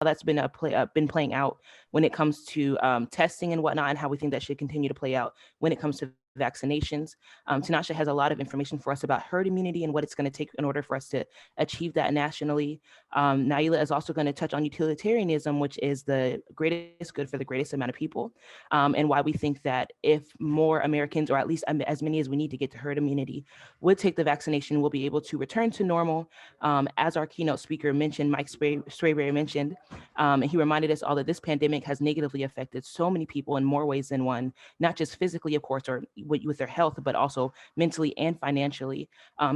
that's been playing out when it comes to testing and whatnot, and how we think that should continue to play out when it comes to vaccinations. Tinashe has a lot of information for us about herd immunity and what it's going to take in order for us to achieve that nationally. Naila is also going to touch on utilitarianism, which is the greatest good for the greatest amount of people, and why we think that if more Americans, or at least as many as we need to get to herd immunity, would take the vaccination, we'll be able to return to normal. As our keynote speaker mentioned, Mike Sprayberry mentioned, and he reminded us all that this pandemic has negatively affected so many people in more ways than one, not just physically, of course, or with their health, but also mentally and financially.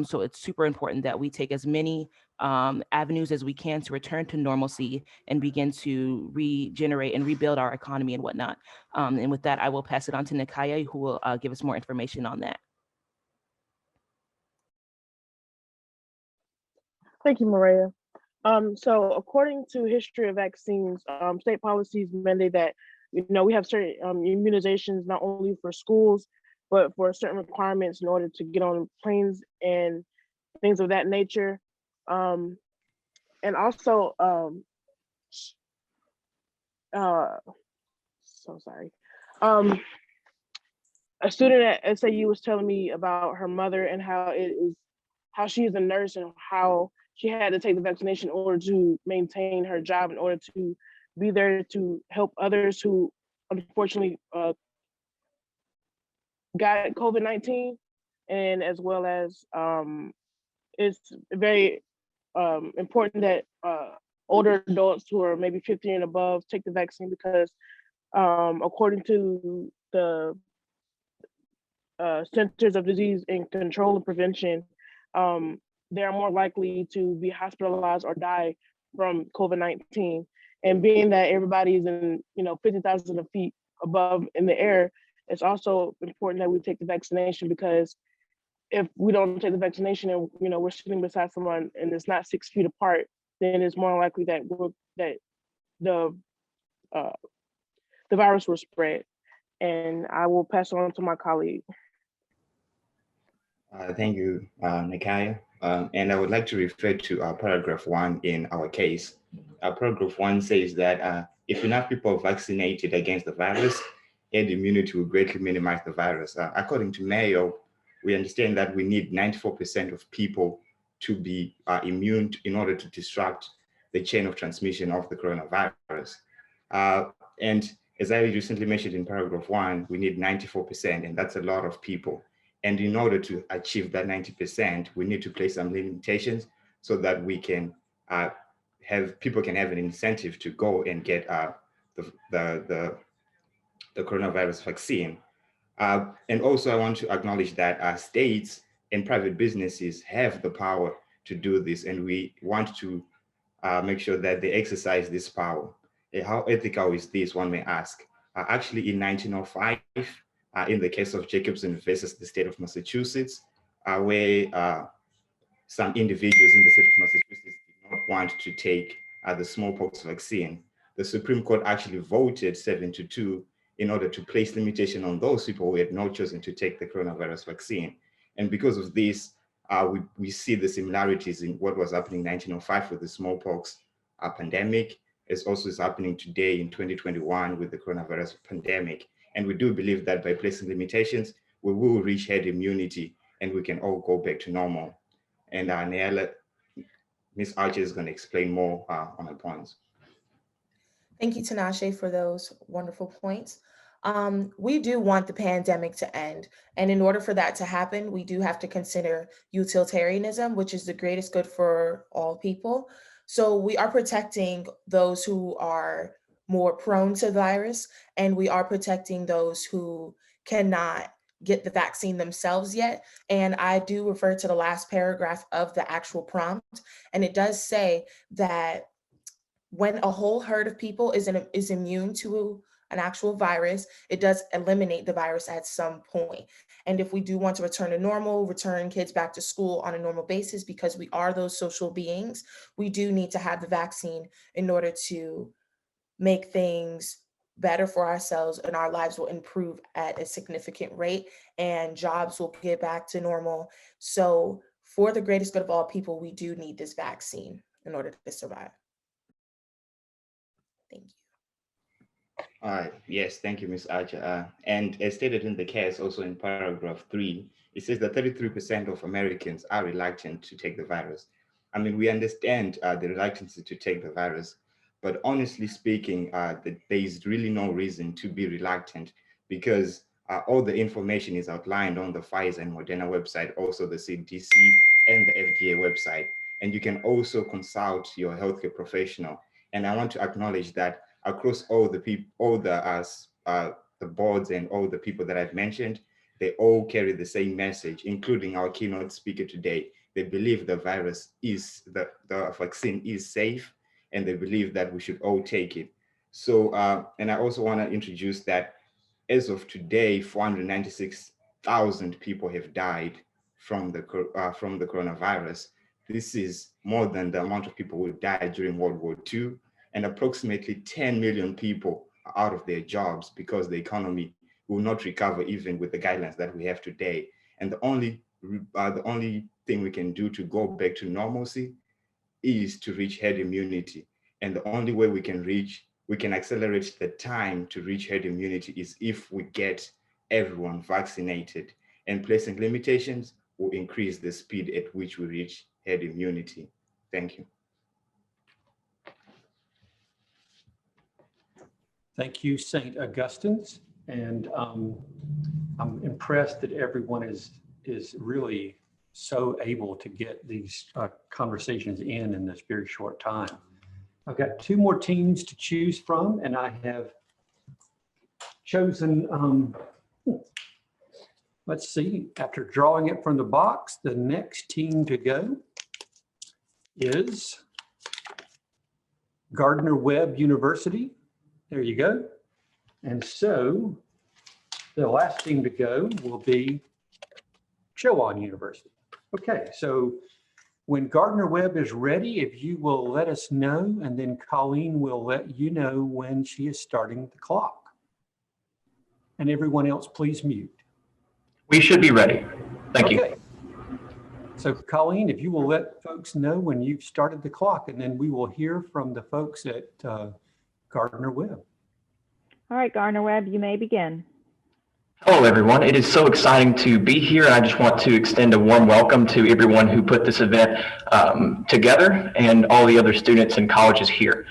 So it's super important that we take as many avenues as we can to return to normalcy and begin to regenerate and rebuild our economy and whatnot. And with that, I will pass it on to Nikaya, who will give us more information on that. Thank you, Maria. So according to history of vaccines, state policies mandate that, we have certain immunizations, not only for schools, but for certain requirements in order to get on planes and things of that nature. And also, so sorry. A student at SAU was telling me about her mother and how she is a nurse and how she had to take the vaccination in order to maintain her job, in order to be there to help others who unfortunately got COVID-19, and as well as it's very important that older adults who are maybe 50 and above take the vaccine, because according to the Centers of Disease and Control and Prevention, they are more likely to be hospitalized or die from COVID-19. And being that everybody is in 50,000 feet above in the air, it's also important that we take the vaccination, because if we don't take the vaccination and we're sitting beside someone and it's not 6 feet apart, then it's more likely that the virus will spread. And I will pass it on to my colleague. Thank you, Nikaya. And I would like to refer to paragraph 1 in our case. Paragraph 1 says that if enough people are vaccinated against the virus, herd immunity will greatly minimize the virus. According to Mayo, we understand that we need 94% of people to be immune in order to disrupt the chain of transmission of the coronavirus. And as I recently mentioned in paragraph 1, we need 94%, and that's a lot of people. And in order to achieve that 90%, we need to place some limitations so that we can people can have an incentive to go and get the coronavirus vaccine. And also I want to acknowledge that states and private businesses have the power to do this, and we want to make sure that they exercise this power. How ethical is this, one may ask? Actually, in 1905, in the case of Jacobson versus the state of Massachusetts, where some individuals in the state of Massachusetts did not want to take the smallpox vaccine, the Supreme Court actually voted 7-2 in order to place limitation on those people who had not chosen to take the coronavirus vaccine. And because of this, we see the similarities in what was happening in 1905 with the smallpox pandemic, as also is happening today in 2021 with the coronavirus pandemic. And we do believe that by placing limitations, we will reach herd immunity and we can all go back to normal. And Ms. Archer is going to explain more on her points. Thank you, Tinashe, for those wonderful points. We do want the pandemic to end. And in order for that to happen, we do have to consider utilitarianism, which is the greatest good for all people. So we are protecting those who are more prone to the virus, and we are protecting those who cannot get the vaccine themselves yet. And I do refer to the last paragraph of the actual prompt, and it does say that when a whole herd of people is immune to an actual virus, it does eliminate the virus at some point. And if we do want to return to normal, return kids back to school on a normal basis, because we are those social beings, we do need to have the vaccine in order to make things better for ourselves, and our lives will improve at a significant rate and jobs will get back to normal. So for the greatest good of all people, we do need this vaccine in order to survive. Thank you. All right. Yes, thank you, Ms. Archer. And as stated in the case, also in paragraph 3, it says that 33% of Americans are reluctant to take the virus. I mean, we understand the reluctance to take the virus, but honestly speaking, there is really no reason to be reluctant because all the information is outlined on the Pfizer and Moderna website, also the CDC and the FDA website. And you can also consult your healthcare professional. And I want to acknowledge that across all the people, all the boards and all the people that I've mentioned, they all carry the same message, including our keynote speaker today. They believe the vaccine is safe, and they believe that we should all take it. So, and I also want to introduce that as of today, 496,000 people have died from the coronavirus. This is more than the amount of people who died during World War II, and approximately 10 million people are out of their jobs because the economy will not recover even with the guidelines that we have today. And the only thing we can do to go back to normalcy is to reach herd immunity. And the only way we can accelerate the time to reach herd immunity is if we get everyone vaccinated, and placing limitations will increase the speed at which we reach herd immunity. Thank you. Thank you, St. Augustine's. And I'm impressed that everyone is really so able to get these conversations in this very short time. I've got 2 more teams to choose from, and I have chosen, let's see, after drawing it from the box, the next team to go is Gardner-Webb University. There you go. And so the last team to go will be Chowan University. Okay, so when Gardner-Webb is ready, if you will let us know, and then Colleen will let you know when she is starting the clock. And everyone else, please mute. We should be ready. Thank you. So Colleen, if you will let folks know when you've started the clock, and then we will hear from the folks at Gardner-Webb. All right, Gardner-Webb, you may begin. Hello, everyone. It is so exciting to be here. And I just want to extend a warm welcome to everyone who put this event together and all the other students and colleges here.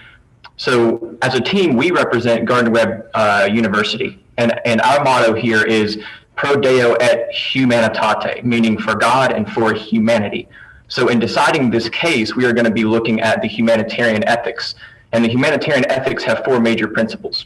So as a team, we represent Gardner-Webb University. And our motto here is Pro Deo et Humanitate, meaning for God and for humanity. So in deciding this case, we are going to be looking at the humanitarian ethics. And the humanitarian ethics have 4 major principles.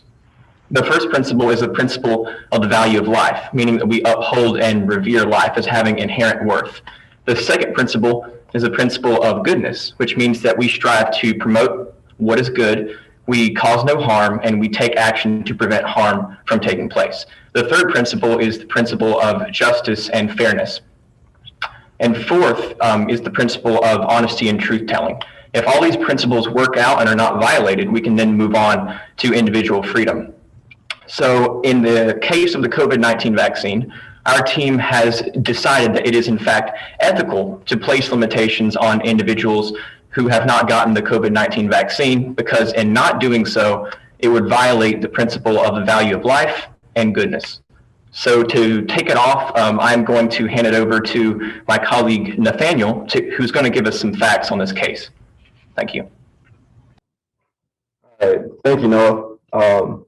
The first principle is the principle of the value of life, meaning that we uphold and revere life as having inherent worth. The second principle is the principle of goodness, which means that we strive to promote what is good, we cause no harm, and we take action to prevent harm from taking place. The third principle is the principle of justice and fairness. And fourth is the principle of honesty and truth-telling. If all these principles work out and are not violated, we can then move on to individual freedom. So in the case of the COVID-19 vaccine, our team has decided that it is in fact ethical to place limitations on individuals who have not gotten the COVID-19 vaccine, because in not doing so, it would violate the principle of the value of life and goodness. So to take it off, I'm going to hand it over to my colleague Nathaniel, who's going to give us some facts on this case. Thank you. All right. Thank you, Noah.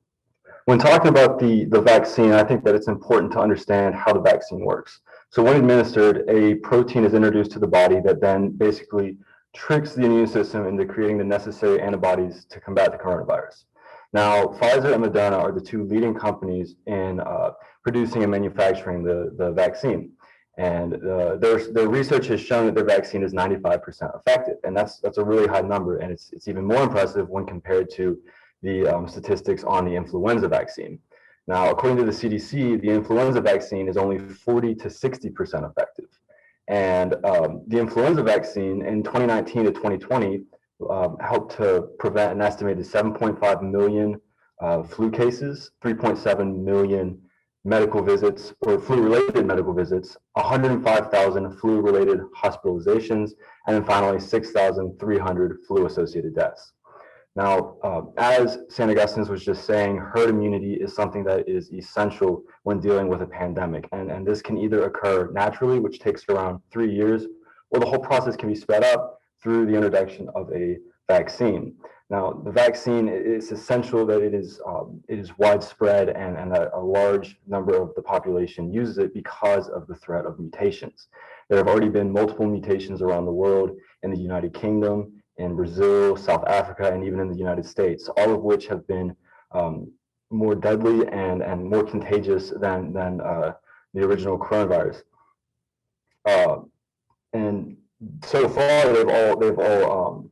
When talking about the vaccine, I think that it's important to understand how the vaccine works. So when administered, a protein is introduced to the body that then basically tricks the immune system into creating the necessary antibodies to combat the coronavirus. Now, Pfizer and Moderna are the 2 leading companies in producing and manufacturing the vaccine. And their research has shown that their vaccine is 95% effective. And that's a really high number. And it's even more impressive when compared to the statistics on the influenza vaccine. Now, according to the CDC, the influenza vaccine is only 40 to 60% effective. And the influenza vaccine in 2019 to 2020 helped to prevent an estimated 7.5 million flu cases, 3.7 million medical visits or flu-related medical visits, 105,000 flu-related hospitalizations, and then finally 6,300 flu-associated deaths. Now, as St. Augustine was just saying, herd immunity is something that is essential when dealing with a pandemic. And this can either occur naturally, which takes around 3 years, or the whole process can be sped up through the introduction of a vaccine. Now, the vaccine is essential that it is widespread and that a large number of the population uses it because of the threat of mutations. There have already been multiple mutations around the world, in the United Kingdom, in Brazil, South Africa, and even in the United States, all of which have been more deadly and more contagious than the original coronavirus. And so far, they've all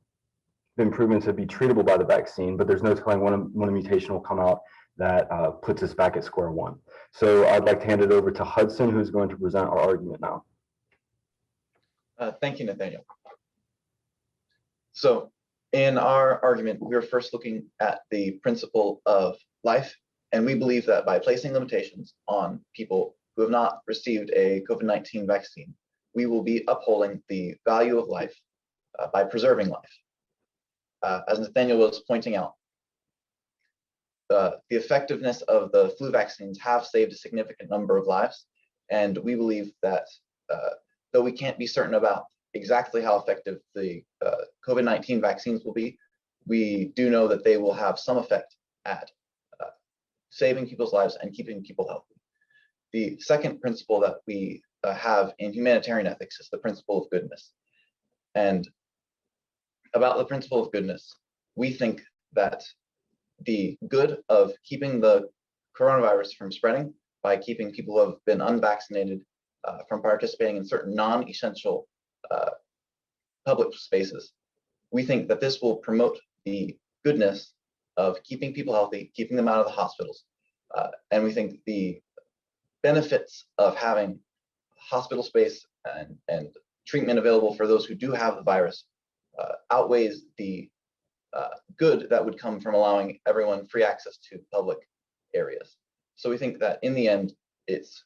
been proven to be treatable by the vaccine, but there's no telling when a mutation will come out that puts us back at square one. So I'd like to hand it over to Hudson, who's going to present our argument now. Thank you, Nathaniel. So in our argument, we're first looking at the principle of life, and we believe that by placing limitations on people who have not received a COVID-19 vaccine, we will be upholding the value of life by preserving life. As Nathaniel was pointing out, the effectiveness of the flu vaccines have saved a significant number of lives, and we believe that though we can't be certain about exactly how effective the COVID-19 vaccines will be, we do know that they will have some effect at saving people's lives and keeping people healthy. The second principle that we have in humanitarian ethics is the principle of goodness. And about the principle of goodness, we think that the good of keeping the coronavirus from spreading by keeping people who have been unvaccinated from participating in certain non-essential public spaces, we think that this will promote the goodness of keeping people healthy, keeping them out of the hospitals. And we think the benefits of having hospital space and treatment available for those who do have the virus outweighs the good that would come from allowing everyone free access to public areas. So we think that in the end, it's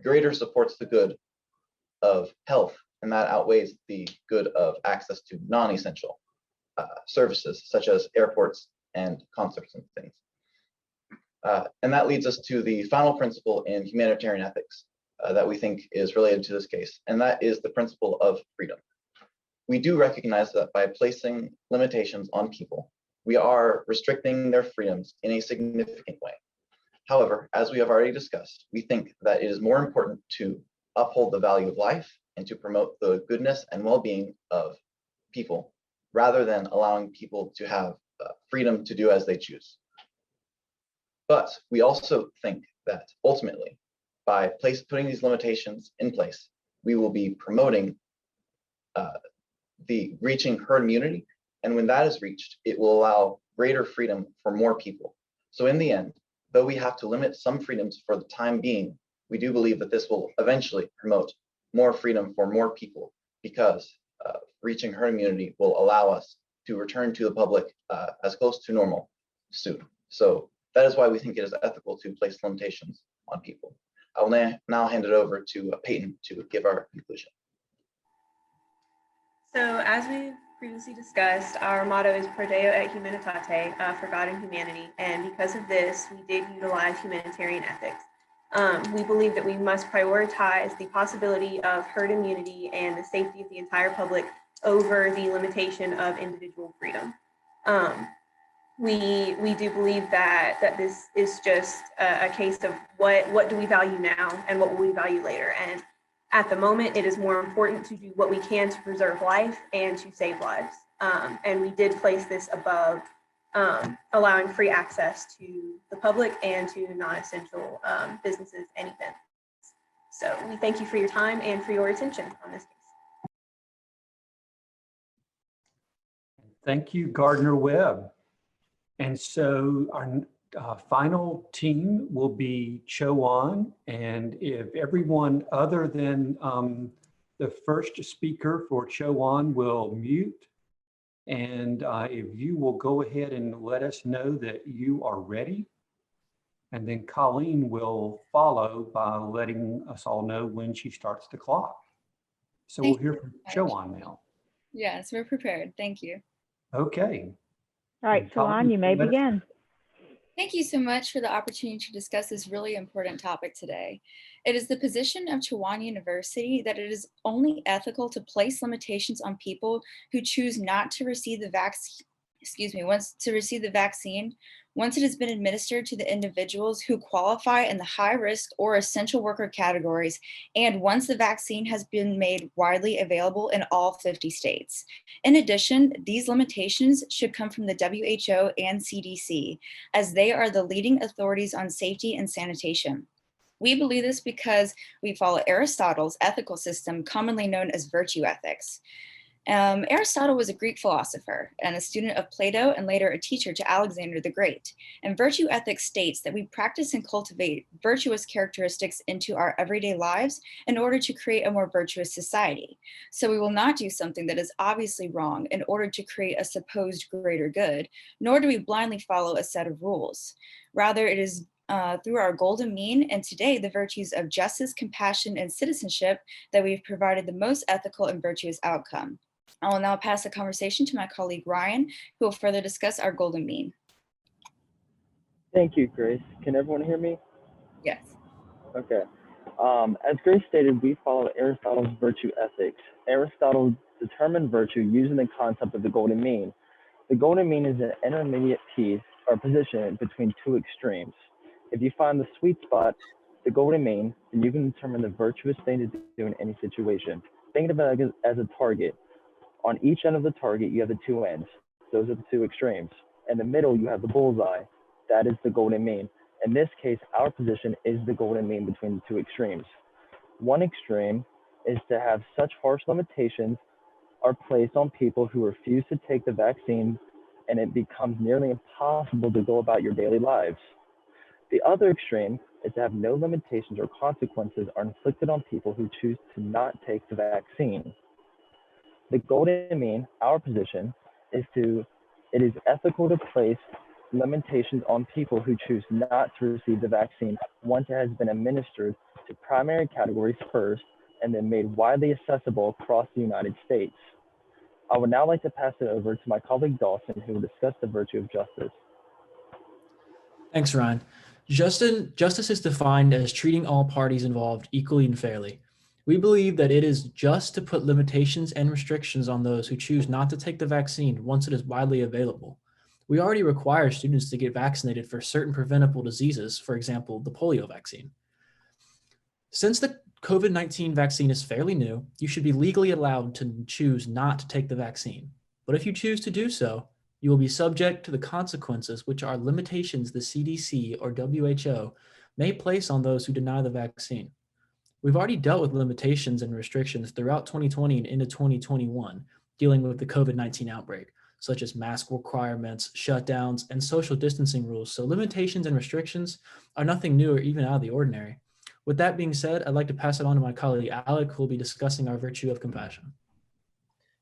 greater supports the good of health, and that outweighs the good of access to non-essential services such as airports and concerts and things. And that leads us to the final principle in humanitarian ethics that we think is related to this case, and that is the principle of freedom. We do recognize that by placing limitations on people, we are restricting their freedoms in a significant way. However, as we have already discussed, we think that it is more important to uphold the value of life and to promote the goodness and well-being of people rather than allowing people to have freedom to do as they choose. But we also think that ultimately, by putting these limitations in place, we will be promoting the reaching herd immunity. And when that is reached, it will allow greater freedom for more people. So in the end, though we have to limit some freedoms for the time being, we do believe that this will eventually promote more freedom for more people because reaching herd immunity will allow us to return to the public as close to normal soon. So that is why we think it is ethical to place limitations on people. I will now hand it over to Peyton to give our conclusion. So as we've previously discussed, our motto is Prodeo et Humanitate, for God and humanity. And because of this, we did utilize humanitarian ethics. We believe that we must prioritize the possibility of herd immunity and the safety of the entire public over the limitation of individual freedom. We do believe that this is just a case of what do we value now and what will we value later. And at the moment, it is more important to do what we can to preserve life and to save lives. And we did place this above allowing free access to the public and to non-essential businesses and events. So we thank you for your time and for your attention on this case. Thank you, Gardner-Webb. And so our final team will be Chowan, and if everyone other than the first speaker for Chowan will mute, and if you will go ahead and let us know that you are ready, and then Colleen will follow by letting us all know when she starts the clock. So we'll hear from Chowan now. Yes, we're prepared. Thank you. Okay. All right, Chowan, you may begin. Thank you so much for the opportunity to discuss this really important topic today. It is the position of Chowan University that it is only ethical to place limitations on people who choose not to receive the vaccine, once it has been administered to the individuals who qualify in the high risk or essential worker categories, and once the vaccine has been made widely available in all 50 states. In addition, these limitations should come from the WHO and CDC, as they are the leading authorities on safety and sanitation. We believe this because we follow Aristotle's ethical system, commonly known as virtue ethics. Aristotle was a Greek philosopher and a student of Plato, and later a teacher to Alexander the Great. And virtue ethics states that we practice and cultivate virtuous characteristics into our everyday lives in order to create a more virtuous society. So we will not do something that is obviously wrong in order to create a supposed greater good, nor do we blindly follow a set of rules. Rather, it is through our golden mean, and today the virtues of justice, compassion, and citizenship, that we've provided the most ethical and virtuous outcome. I will now pass the conversation to my colleague Ryan, who will further discuss our golden mean. Thank you, Grace. Can everyone hear me? Yes. Okay. As Grace stated, we follow Aristotle's virtue ethics. Aristotle determined virtue using the concept of the golden mean. The golden mean is an intermediate piece or position between two extremes. If you find the sweet spot, the golden mean, then you can determine the virtuous thing to do in any situation. Think about it as a target. On each end of the target, you have the two ends. Those are the two extremes. In the middle, you have the bullseye. That is the golden mean. In this case, our position is the golden mean between the two extremes. One extreme is to have such harsh limitations are placed on people who refuse to take the vaccine, and it becomes nearly impossible to go about your daily lives. The other extreme is to have no limitations or consequences are inflicted on people who choose to not take the vaccine. The golden mean, our position, is it is ethical to place limitations on people who choose not to receive the vaccine once it has been administered to primary categories first and then made widely accessible across the United States. I would now like to pass it over to my colleague Dawson, who will discuss the virtue of justice. Thanks, Ryan. Justice is defined as treating all parties involved equally and fairly. We believe that it is just to put limitations and restrictions on those who choose not to take the vaccine once it is widely available. We already require students to get vaccinated for certain preventable diseases, for example, the polio vaccine. Since the COVID-19 vaccine is fairly new, you should be legally allowed to choose not to take the vaccine. But if you choose to do so, you will be subject to the consequences, which are limitations the CDC or WHO may place on those who deny the vaccine. We've already dealt with limitations and restrictions throughout 2020 and into 2021, dealing with the COVID-19 outbreak, such as mask requirements, shutdowns, and social distancing rules. So limitations and restrictions are nothing new or even out of the ordinary. With that being said, I'd like to pass it on to my colleague Alec, who will be discussing our virtue of compassion.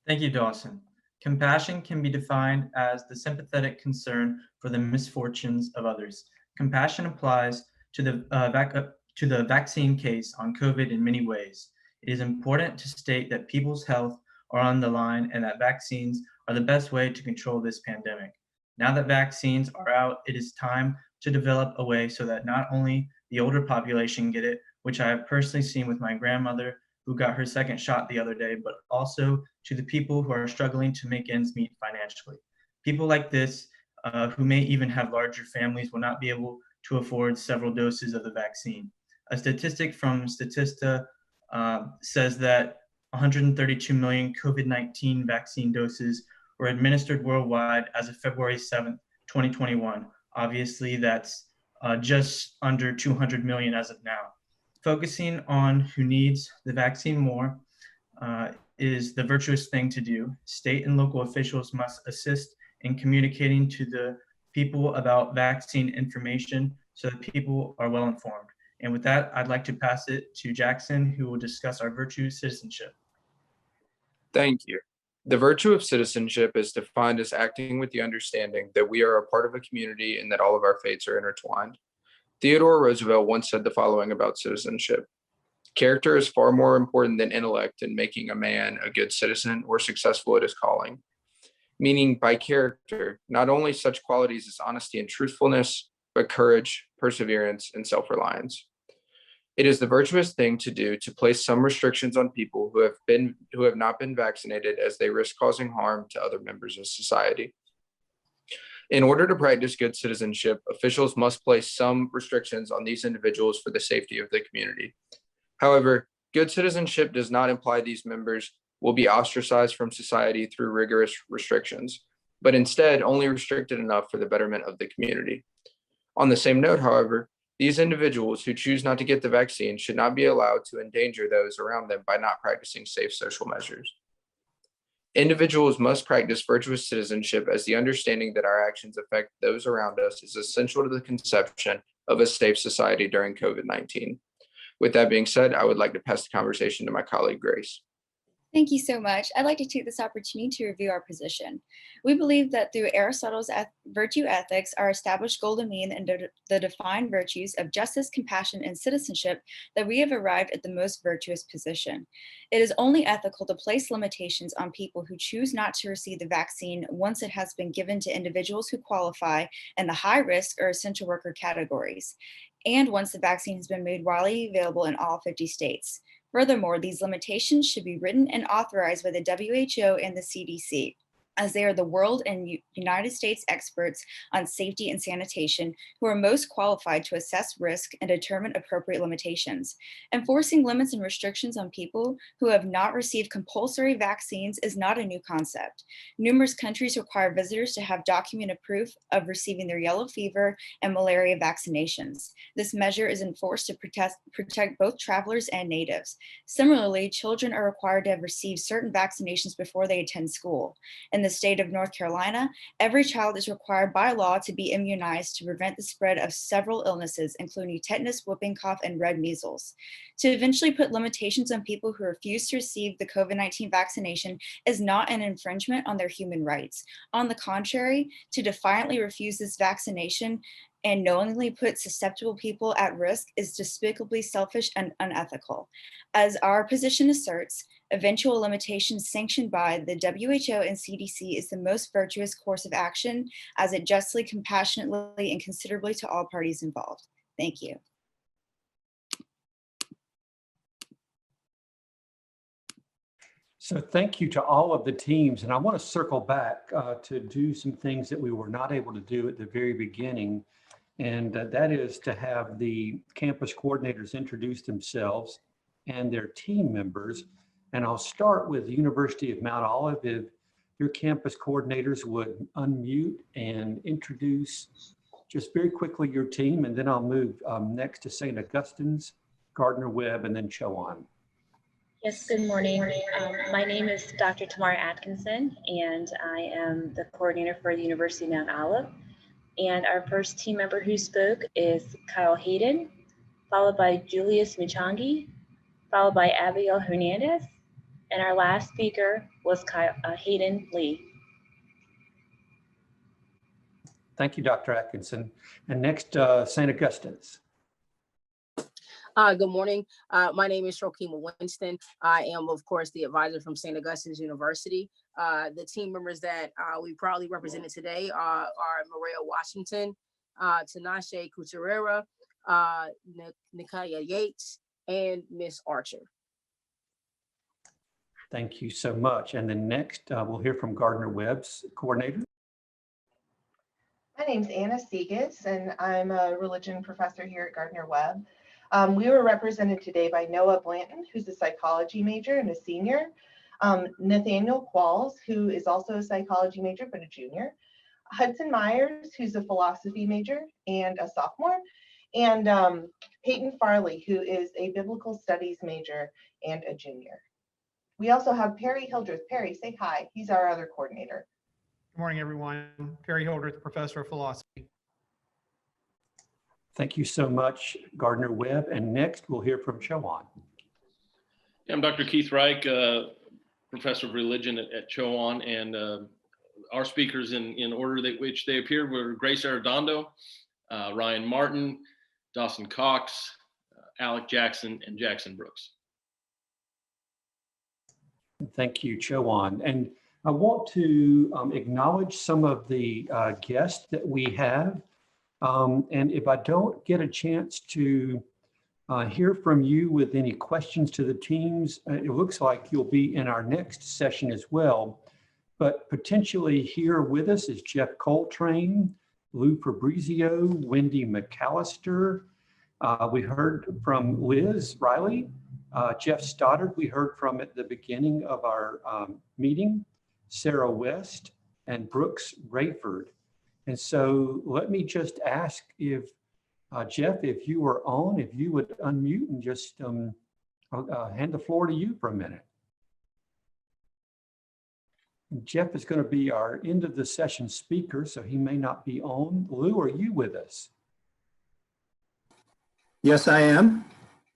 Thank you, Dawson. Compassion can be defined as the sympathetic concern for the misfortunes of others. Compassion applies to the vaccine case on COVID in many ways. It is important to state that people's health are on the line and that vaccines are the best way to control this pandemic. Now that vaccines are out, it is time to develop a way so that not only the older population get it, which I have personally seen with my grandmother who got her second shot the other day, but also to the people who are struggling to make ends meet financially. People like this, who may even have larger families, will not be able to afford several doses of the vaccine. A statistic from Statista says that 132 million COVID-19 vaccine doses were administered worldwide as of February 7th, 2021. Obviously, that's just under 200 million as of now. Focusing on who needs the vaccine more is the virtuous thing to do. State and local officials must assist in communicating to the people about vaccine information so that people are well informed. And with that, I'd like to pass it to Jackson, who will discuss our virtue of citizenship. Thank you. The virtue of citizenship is defined as acting with the understanding that we are a part of a community and that all of our fates are intertwined. Theodore Roosevelt once said the following about citizenship: character is far more important than intellect in making a man a good citizen or successful at his calling. meaning by character, not only such qualities as honesty and truthfulness, but courage, perseverance, and self-reliance. It is the virtuous thing to do to place some restrictions on people who have not been vaccinated, as they risk causing harm to other members of society. In order to practice good citizenship, officials must place some restrictions on these individuals for the safety of the community. However, good citizenship does not imply these members will be ostracized from society through rigorous restrictions, but instead only restricted enough for the betterment of the community. On the same note, however, these individuals who choose not to get the vaccine should not be allowed to endanger those around them by not practicing safe social measures. Individuals must practice virtuous citizenship, as the understanding that our actions affect those around us is essential to the conception of a safe society during COVID-19. With that being said, I would like to pass the conversation to my colleague, Grace. Thank you so much. I'd like to take this opportunity to review our position. We believe that through Aristotle's virtue ethics, our established golden mean and the defined virtues of justice, compassion, and citizenship, that we have arrived at the most virtuous position. It is only ethical to place limitations on people who choose not to receive the vaccine once it has been given to individuals who qualify in the high risk or essential worker categories, and once the vaccine has been made widely available in all 50 states. Furthermore, these limitations should be written and authorized by the WHO and the CDC, as they are the world and United States experts on safety and sanitation who are most qualified to assess risk and determine appropriate limitations. Enforcing limits and restrictions on people who have not received compulsory vaccines is not a new concept. Numerous countries require visitors to have documented proof of receiving their yellow fever and malaria vaccinations. This measure is enforced to protect both travelers and natives. Similarly, children are required to have received certain vaccinations before they attend school. In the state of North Carolina, every child is required by law to be immunized to prevent the spread of several illnesses, including tetanus, whooping cough, and red measles. To eventually put limitations on people who refuse to receive the COVID-19 vaccination is not an infringement on their human rights. On the contrary, to defiantly refuse this vaccination and knowingly put susceptible people at risk is despicably selfish and unethical. As our position asserts, eventual limitations sanctioned by the WHO and CDC is the most virtuous course of action, as it justly, compassionately, and considerably to all parties involved. Thank you. So thank you to all of the teams. And I want to circle back to do some things that we were not able to do at the very beginning. And that is to have the campus coordinators introduce themselves and their team members. And I'll start with the University of Mount Olive. If your campus coordinators would unmute and introduce just very quickly your team, and then I'll move next to St. Augustine's, Gardner-Webb, and then Chowan. Yes, good morning. My name is Dr. Tamara Atkinson, and I am the coordinator for the University of Mount Olive. And our first team member who spoke is Kyle Hayden, followed by Julius Muchangi, followed by Abigail Hernandez, and our last speaker was Hayden Lee. Thank you, Dr. Atkinson. And next, St. Augustine's. Good morning. My name is Shokima Winston. I am, of course, the advisor from St. Augustine's University. The team members that we proudly represented today are Maria Washington, Tinashe Kucherera, Nikaya Yates, and Miss Archer. Thank you so much. And then next, we'll hear from Gardner-Webb's coordinator. My name's Anna Segas, and I'm a religion professor here at Gardner-Webb. We were represented today by Noah Blanton, who's a psychology major and a senior, Nathaniel Qualls, who is also a psychology major but a junior, Hudson Myers, who's a philosophy major and a sophomore, and Peyton Farley, who is a biblical studies major and a junior. We also have Perry Hildreth. Perry, say hi. He's our other coordinator. Good morning, everyone. Perry Hildreth, professor of philosophy. Thank you so much, Gardner-Webb. And next, we'll hear from Chowan. Yeah, I'm Dr. Keith Reich, professor of religion at Chowan, and our speakers in order which they appeared were Grace Arredondo, Ryan Martin, Dawson Cox, Alec Jackson, and Jackson Brooks. Thank you, Chowan. And I want to acknowledge some of the guests that we have. And if I don't get a chance to hear from you with any questions to the teams, it looks like you'll be in our next session as well. But potentially here with us is Jeff Coltrane, Lou Fabrizio, Wendy McAllister. We heard from Liz Riley, Jeff Stoddard, we heard from at the beginning of our meeting, Sarah West, and Brooks Rayford. And so let me just ask if, Jeff, if you are on, if you would unmute and just hand the floor to you for a minute. And Jeff is going to be our end of the session speaker, so he may not be on. Lou, are you with us? Yes, I am.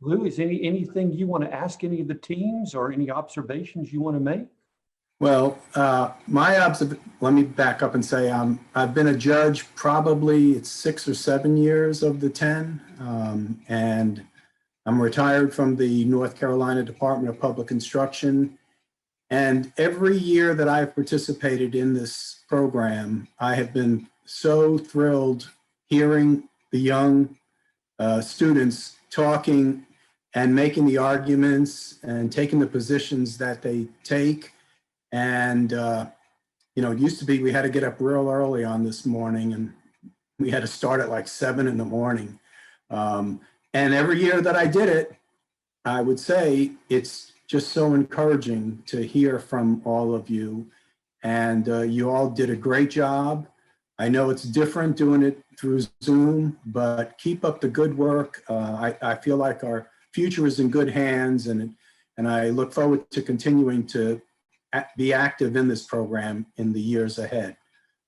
Lou, is anything you want to ask any of the teams or any observations you want to make? Well, let me back up and say I've been a judge probably it's 6 or 7 years of the 10, and I'm retired from the North Carolina Department of Public Instruction. And every year that I've participated in this program, I have been so thrilled hearing the young students talking and making the arguments and taking the positions that they take. And, you know, it used to be we had to get up real early on this morning and we had to start at like 7 in the morning. And every year that I did it, I would say it's just so encouraging to hear from all of you. And you all did a great job. I know it's different doing it through Zoom, but keep up the good work. I feel like our future is in good hands, and I look forward to continuing to be active in this program in the years ahead.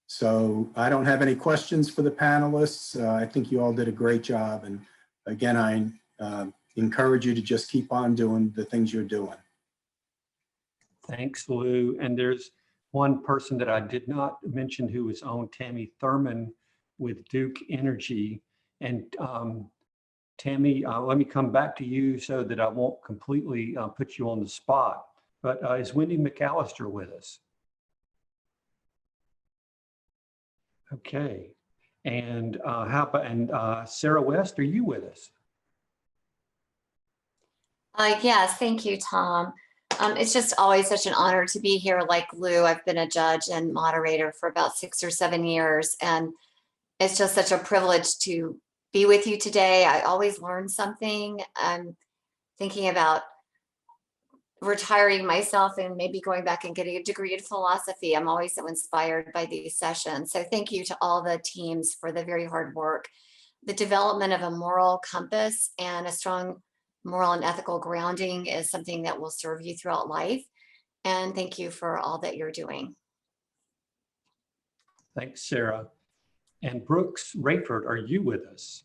So I don't have any questions for the panelists. I think you all did a great job. And again, I encourage you to just keep on doing the things you're doing. Thanks, Lou. And there's one person that I did not mention who was on, Tammy Thurman with Duke Energy. And Tammy, let me come back to you so that I won't completely put you on the spot. But is Wendy McAllister with us? Okay. And how about Sarah West, are you with us? Yes, thank you, Tom. It's just always such an honor to be here. Like Lou, I've been a judge and moderator for about 6 or 7 years, and it's just such a privilege to be with you today. I always learn something. I'm thinking about retiring myself and maybe going back and getting a degree in philosophy. I'm always so inspired by these sessions. So thank you to all the teams for the very hard work. The development of a moral compass and a strong moral and ethical grounding is something that will serve you throughout life. And thank you for all that you're doing. Thanks, Sarah. And Brooks Rayford, are you with us?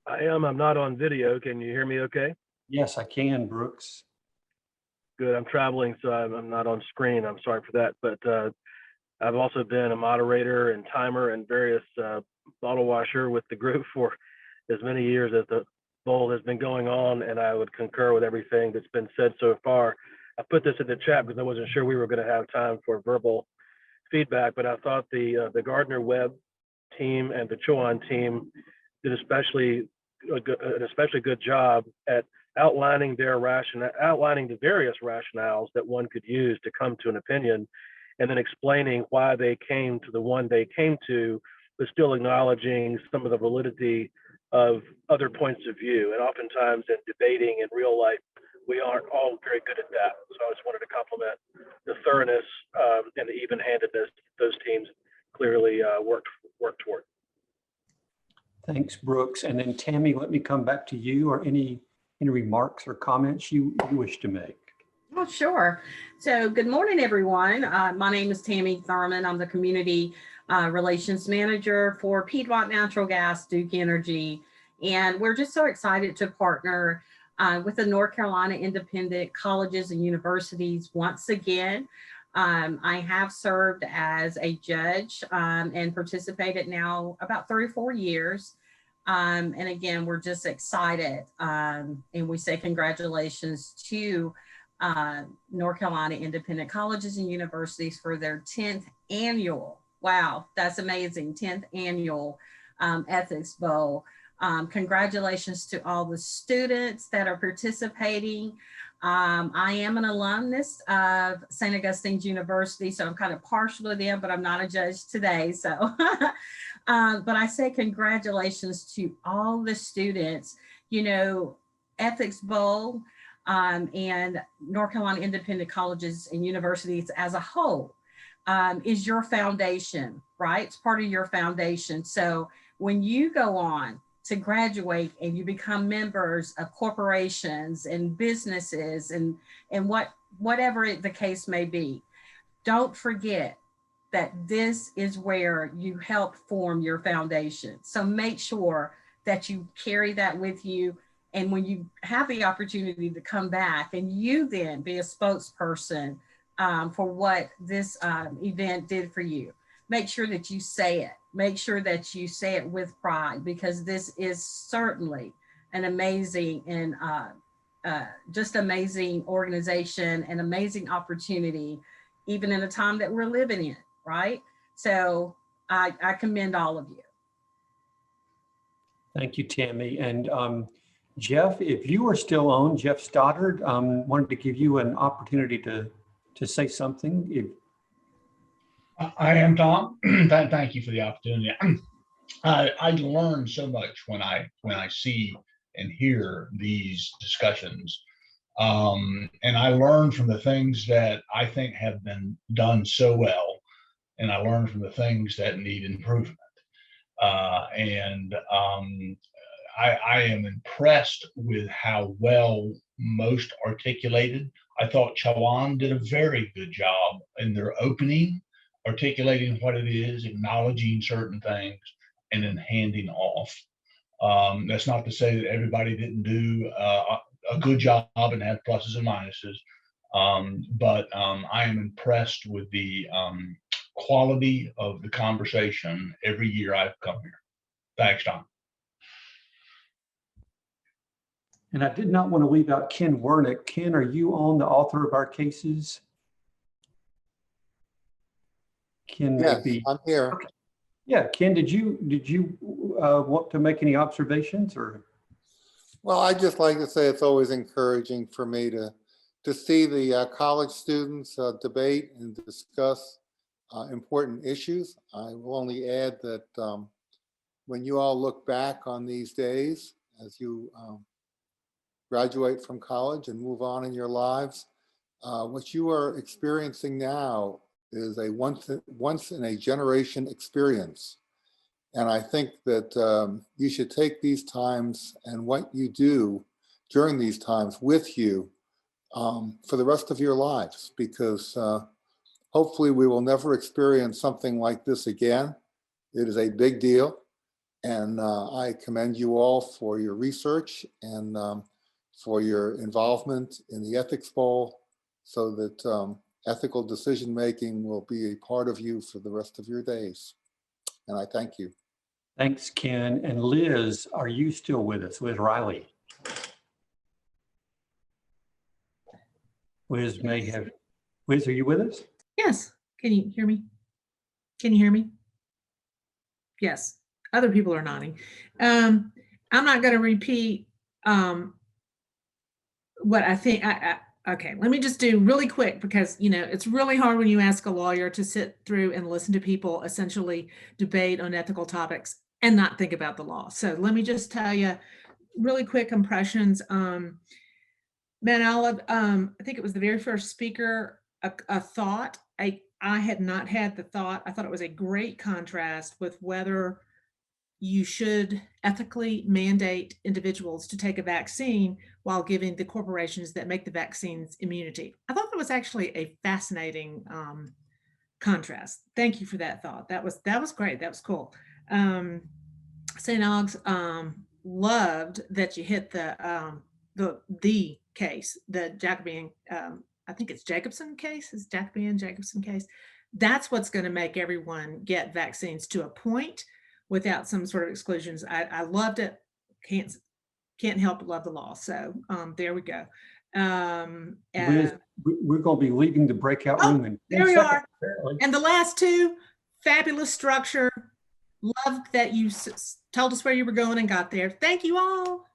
I am. I'm not on video. Can you hear me okay? Yes, I can, Brooks. Good. I'm traveling, so I'm not on screen. I'm sorry for that. But I've also been a moderator and timer and various bottle washer with the group for as many years as the bowl has been going on, and I would concur with everything that's been said so far. I put this in the chat because I wasn't sure we were going to have time for verbal feedback, but I thought the Gardner-Webb team and the Chowan team did an especially good job at outlining the various rationales that one could use to come to an opinion, and then explaining why they came to the one they came to, but still acknowledging some of the validity of other points of view. And oftentimes in debating in real life, we aren't all very good at that. So I just wanted to compliment the thoroughness and the even-handedness those teams clearly worked toward. Thanks, Brooks. And then Tammy, let me come back to you, or any remarks or comments you wish to make. Oh, sure. So good morning, everyone. My name is Tammy Thurman. I'm the Community Relations Manager for Piedmont Natural Gas, Duke Energy. And we're just so excited to partner with the North Carolina Independent Colleges and Universities once again. I have served as a judge and participated now about 3 or 4 years. And again, we're just excited, and we say congratulations to North Carolina Independent Colleges and Universities for their 10th annual, wow, that's amazing, 10th annual Ethics Bowl. Congratulations to all the students that are participating. I am an alumnus of St. Augustine's University, so I'm kind of partial to them, but I'm not a judge today. So, but I say congratulations to all the students. You know, Ethics Bowl and North Carolina Independent Colleges and Universities as a whole is your foundation, right? It's part of your foundation. So when you go on to graduate and you become members of corporations and businesses and whatever the case may be, don't forget that this is where you help form your foundation. So make sure that you carry that with you. And when you have the opportunity to come back and you then be a spokesperson for what this event did for you, make sure that you say it. Make sure that you say it with pride, because this is certainly an amazing and just amazing organization and amazing opportunity, even in the time that we're living in, right? So I commend all of you. Thank you, Tammy. And Jeff, if you are still on, Jeff Stoddard, wanted to give you an opportunity to say something. I am Tom. Thank you for the opportunity. I learn so much when I see and hear these discussions, and I learn from the things that I think have been done so well, and I learn from the things that need improvement. I am impressed with how well most articulated. I thought Chowan did a very good job in their opening, articulating what it is, acknowledging certain things, and then handing off. That's not to say that everybody didn't do a good job and have pluses and minuses, but I am impressed with the quality of the conversation every year I've come here. Thanks, Tom. And I did not want to leave out Ken Wernick. Ken, are you on, the author of our cases? Ken, yes, maybe. I'm here. Okay. Yeah, Ken, did you want to make any observations or? Well, I'd just like to say it's always encouraging for me to see the college students debate and discuss important issues. I will only add that when you all look back on these days, as you graduate from college and move on in your lives, what you are experiencing now is a once in a generation experience. And I think that you should take these times and what you do during these times with you for the rest of your lives, because hopefully we will never experience something like this again. It is a big deal. And I commend you all for your research and for your involvement in the Ethics Bowl, so that ethical decision-making will be a part of you for the rest of your days. And I thank you. Thanks, Ken. And Liz, are you still with us? Liz Riley. Liz may have, Liz, are you with us? Yes. Can you hear me? Can you hear me? Yes. Other people are nodding. I'm not going to repeat what I think. Okay, let me just do really quick, because it's really hard when you ask a lawyer to sit through and listen to people essentially debate on ethical topics and not think about the law. So let me just tell you really quick impressions. Man, Olive, I think it was the very first speaker, a thought. I had not had the thought. I thought it was a great contrast with whether you should ethically mandate individuals to take a vaccine while giving the corporations that make the vaccines immunity. I thought that was actually a fascinating contrast. Thank you for that thought. That was great. That was cool. St. Aug's, loved that you hit the case, the Jacobian, I think it's Jacobson case, is Jacobian Jacobson case. That's what's going to make everyone get vaccines to a point without some sort of exclusions. I loved it. Can't help but love the law. So there we go. Liz, we're going to be leaving the breakout room in 10 there we seconds, are. apparently. And the last two, fabulous structure. Love that you told us where you were going and got there. Thank you all.